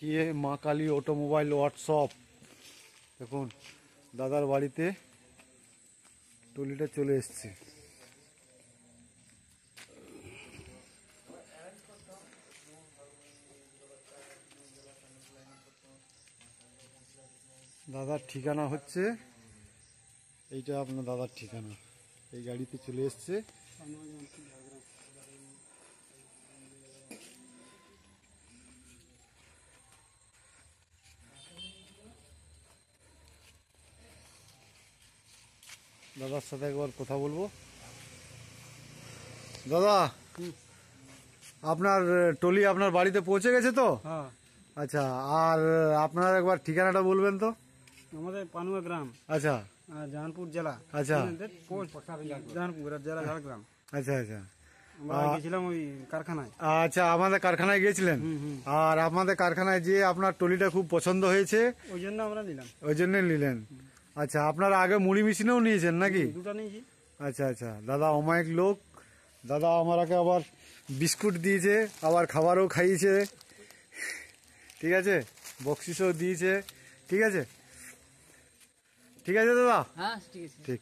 কি মা Kali automobile workshop. দেখুন দাদার বাড়িতে টলিটা চলে এসছে। দাদার ঠিকানা হচ্ছে এইটা, আপনার দাদার ঠিকানা। এই গাড়িতে চলে এসছে। দাদার সাথে একবার কথা বলবো। দাদা, আপনার টলি আপনার বাড়িতে পৌঁছে গেছে তো? হ্যাঁ। আচ্ছা, আর আপনার একবার ঠিকানাটা বলবেন তো? আমাদের পানুয়া গ্রাম। আচ্ছা, জাহানপুর জেলা। আচ্ছা, জাহানপুর জেলা ঝাড়গ্রাম। আচ্ছা আচ্ছা। আমরা গেছিলাম ওই কারখানায়। আচ্ছা, আমাদের কারখানায় গিয়েছিলেন। আর আমাদের কারখানায় যে আপনার টলিটা খুব পছন্দ হয়েছে, ওই জন্য আমরা নিলাম। ওই জন্য নিলেন। আচ্ছা, আপনারা আগে মুড়ি মেশিনেও নিয়েছেন নাকি? দুটো নিয়েছি। আচ্ছা আচ্ছা। দাদা অমায়িক লোক। দাদা আমাকে আবার বিস্কুট দিয়েছে, আবার খাবারও খাইয়েছে, ঠিক আছে, বকশিসও দিয়েছে। ঠিক আছে, ঠিক আছে দাদা। হ্যাঁ ঠিক আছে। ঠিক।